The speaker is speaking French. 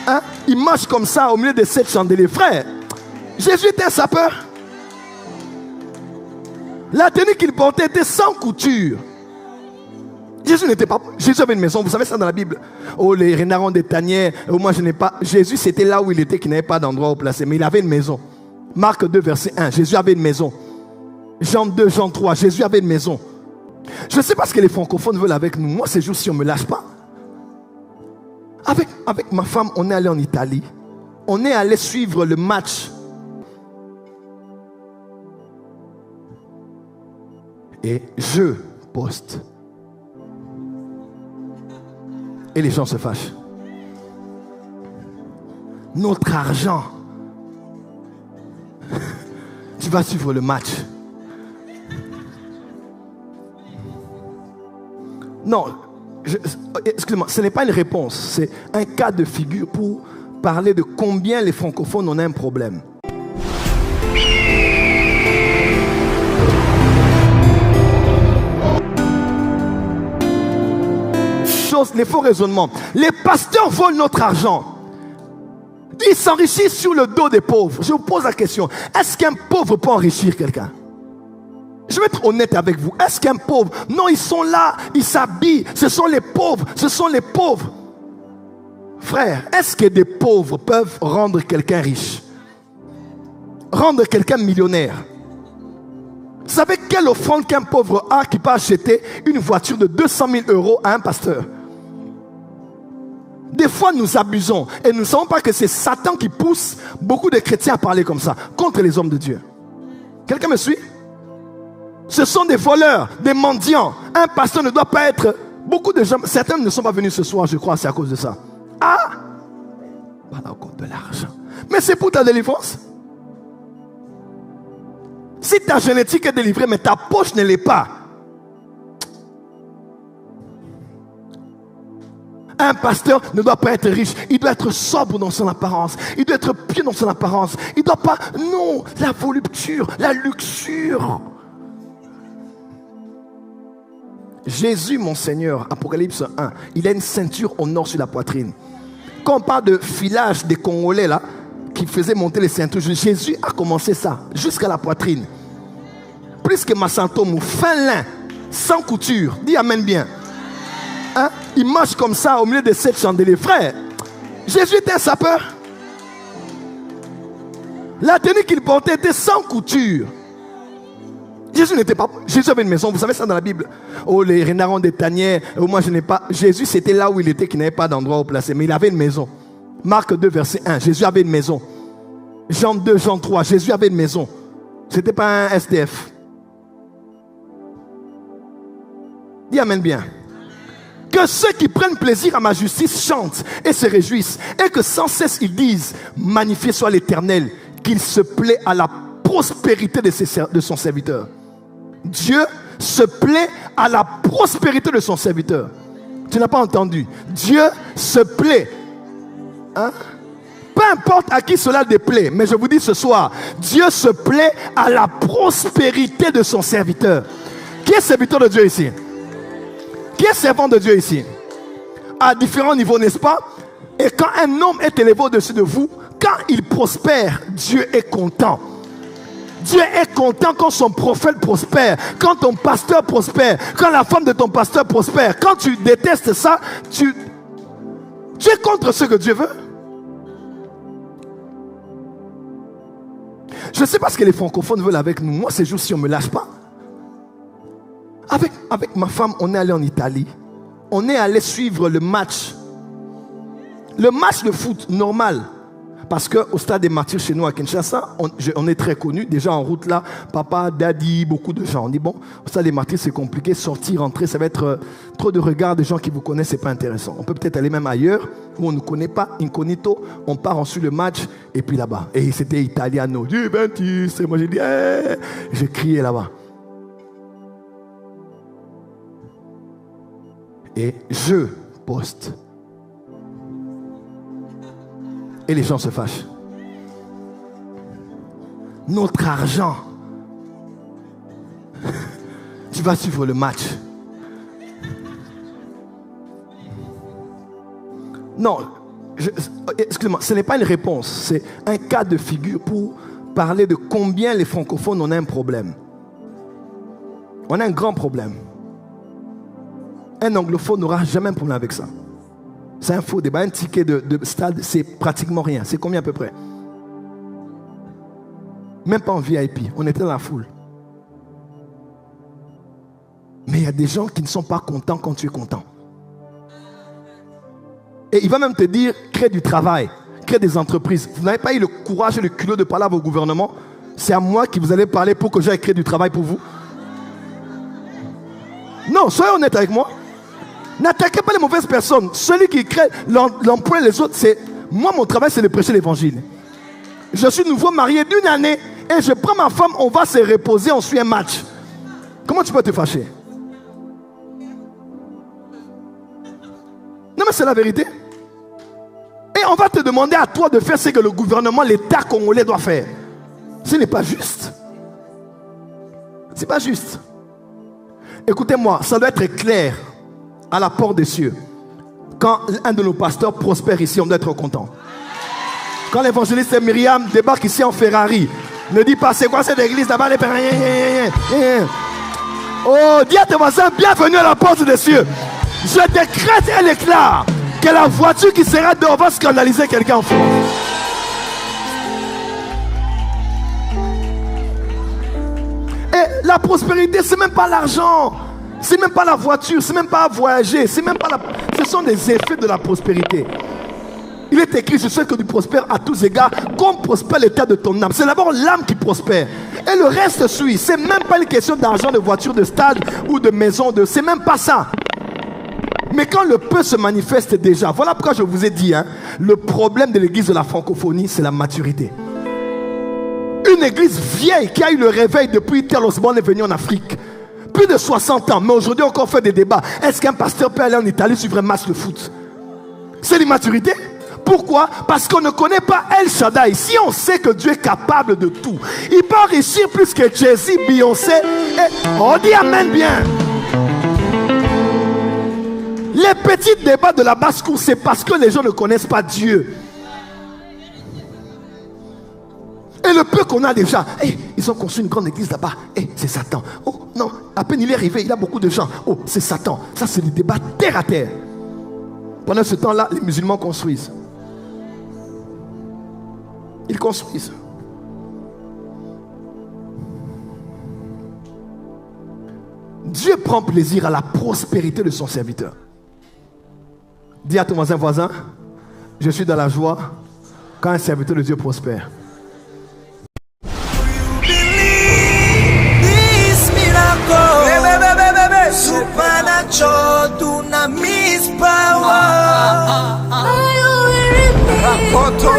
Hein? Il marche comme ça au milieu de 7 chandeliers. Frère, Jésus était un sapeur. La tenue qu'il portait était sans couture. Jésus avait une maison, vous savez ça dans la Bible. Oh, les renards ont des tanières. Oh, moi je n'ai pas. Jésus, c'était là où il était, qu'il n'avait pas d'endroit où placer. Mais il avait une maison. Marc 2, verset 1. Jésus avait une maison. Jean 2, Jean 3. Jésus avait une maison. Je ne sais pas ce que les francophones veulent avec nous. Moi, ces jours-ci, on ne me lâche pas. Avec ma femme, on est allé en Italie. On est allé suivre le match. Et je poste. Et les gens se fâchent. Notre argent. Tu vas suivre le match. Non, excusez-moi, ce n'est pas une réponse. C'est un cas de figure pour parler de combien les francophones ont un problème. Les faux raisonnements. Les pasteurs volent notre argent. Ils s'enrichissent sur le dos des pauvres. Je vous pose la question. Est-ce qu'un pauvre peut enrichir quelqu'un? Je vais être honnête avec vous. Est-ce qu'un pauvre... Non, ils sont là, ils s'habillent. Ce sont les pauvres. Ce sont les pauvres. Frère, est-ce que des pauvres peuvent rendre quelqu'un riche? Rendre quelqu'un millionnaire? Vous savez quelle offrande qu'un pauvre a qui peut acheter une voiture de 200 000 € à un pasteur? Des fois, nous abusons et nous ne savons pas que c'est Satan qui pousse beaucoup de chrétiens à parler comme ça, contre les hommes de Dieu. Quelqu'un me suit? Ce sont des voleurs, des mendiants. Un pasteur ne doit pas être... Beaucoup de gens, certains ne sont pas venus ce soir, je crois, c'est à cause de ça. Ah! Voilà, encore de l'argent. Mais c'est pour ta délivrance. Si ta génétique est délivrée, mais ta poche ne l'est pas. Un pasteur ne doit pas être riche. Il doit être sobre dans son apparence. Il doit être pieux dans son apparence. Il ne doit pas... Non, la volupture, la luxure. Jésus, mon Seigneur, Apocalypse 1, il a une ceinture au nord sur la poitrine. Quand on parle de filage des Congolais là, qui faisaient monter les ceintures, Jésus a commencé ça, jusqu'à la poitrine. Plus que Massantomu, fin lin, sans couture. Dis amen bien. Hein? Il marche comme ça au milieu de 7 chandeliers. Frère, Jésus était un sapeur. La tenue qu'il portait était sans couture. Jésus avait une maison, vous savez ça dans la Bible. Oh, les renards ont des tanières. Oh, moi je n'ai pas. Jésus, c'était là où il était, qu'il n'avait pas d'endroit où placer. Mais il avait une maison. Marc 2, verset 1. Jésus avait une maison. Jean 2, Jean 3. Jésus avait une maison. Ce n'était pas un SDF. Dis amen bien. Que ceux qui prennent plaisir à ma justice chantent et se réjouissent. Et que sans cesse ils disent, magnifié soit l'Éternel, qu'il se plaît à la prospérité de son serviteur. Dieu se plaît à la prospérité de son serviteur. Tu n'as pas entendu? Dieu se plaît. Hein? Peu importe à qui cela déplaît, mais je vous dis ce soir, Dieu se plaît à la prospérité de son serviteur. Qui est serviteur de Dieu ici? Qui est servant de Dieu ici? À différents niveaux, n'est-ce pas? Et quand un homme est élevé au-dessus de vous, quand il prospère, Dieu est content. Dieu est content quand son prophète prospère, quand ton pasteur prospère, quand la femme de ton pasteur prospère. Quand tu détestes ça, tu es contre ce que Dieu veut. Je ne sais pas ce que les francophones veulent avec nous. Moi, ces jours-ci, on ne me lâche pas. Avec ma femme, on est allé en Italie. On est allé suivre le match. Le match de foot normal. Parce qu'au stade des martyrs chez nous à Kinshasa, on est très connus. Déjà en route là, papa, daddy, beaucoup de gens. On dit bon, au stade des martyrs c'est compliqué. Sortir, rentrer, ça va être trop de regards des gens qui vous connaissent, c'est pas intéressant. On peut peut-être aller même ailleurs où on ne connaît pas, incognito. On part ensuite le match et puis là-bas. Et c'était Italiano. Juventus. Et moi j'ai dit, j'ai crié là-bas. Et je poste. Et les gens se fâchent. Notre argent. Tu vas suivre le match. Non, Excusez-moi, ce n'est pas une réponse, c'est un cas de figure pour parler de combien les francophones ont un problème. On a un grand problème. Un anglophone n'aura jamais un problème avec ça. C'est un faux débat. Un ticket de stade, c'est pratiquement rien. C'est combien à peu près? Même pas en VIP. On était dans la foule. Mais il y a des gens qui ne sont pas contents quand tu es content. Et il va même te dire, crée du travail, crée des entreprises. Vous n'avez pas eu le courage et le culot de parler à vos gouvernements. C'est à moi qui vous allez parler pour que j'aille créer du travail pour vous. Non, soyez honnête avec moi. N'attaquez pas les mauvaises personnes. Celui qui crée l'emploi les autres, c'est... Moi, mon travail, c'est de prêcher l'évangile. Je suis nouveau marié d'une année et je prends ma femme, on va se reposer, on suit un match. Comment tu peux te fâcher? Non, mais c'est la vérité. Et on va te demander à toi de faire ce que le gouvernement, l'État congolais doit faire. Ce n'est pas juste. C'est pas juste. Écoutez-moi, ça doit être clair à la porte des cieux. Quand un de nos pasteurs prospère ici, on doit être content. Quand l'évangéliste Myriam débarque ici en Ferrari, ne dis pas c'est quoi cette église là-bas. Oh, dis à tes voisins, bienvenue à la porte des cieux. Je décrète un éclat que la voiture qui sera dehors va scandaliser quelqu'un en France. Et la prospérité, c'est même pas l'argent, c'est même pas la voiture, c'est même pas voyager, c'est même pas ce sont des effets de la prospérité. Il est écrit, je sais que tu prospères à tous égards, comme prospère l'état de ton âme. C'est d'abord l'âme qui prospère. Et le reste suit. C'est même pas une question d'argent, de voiture, de stade ou de maison. C'est même pas ça. Mais quand le peu se manifeste déjà, voilà pourquoi je vous ai dit, le problème de l'église de la francophonie, c'est la maturité. Une église vieille qui a eu le réveil depuis Tel Osborne est venu en Afrique. Plus de 60 ans, mais aujourd'hui on encore fait des débats. Est-ce qu'un pasteur peut aller en Italie suivre un match de foot? C'est l'immaturité. Pourquoi? Parce qu'on ne connaît pas El Shaddai. Si on sait que Dieu est capable de tout, il peut réussir plus que Jay-Z, Beyoncé. Et on dit amen bien. Les petits débats de la basse-cour, c'est parce que les gens ne connaissent pas Dieu. Et le peu qu'on a déjà, ils ont construit une grande église là-bas. C'est Satan. Oh non, à peine il est arrivé, il y a beaucoup de gens. Oh, c'est Satan. Ça, c'est des débats terre à terre. Pendant ce temps-là, les musulmans construisent. Ils construisent. Dieu prend plaisir à la prospérité de son serviteur. Dis à ton voisin, je suis dans la joie quand un serviteur de Dieu prospère. Supernatural dunamis power. Rakoto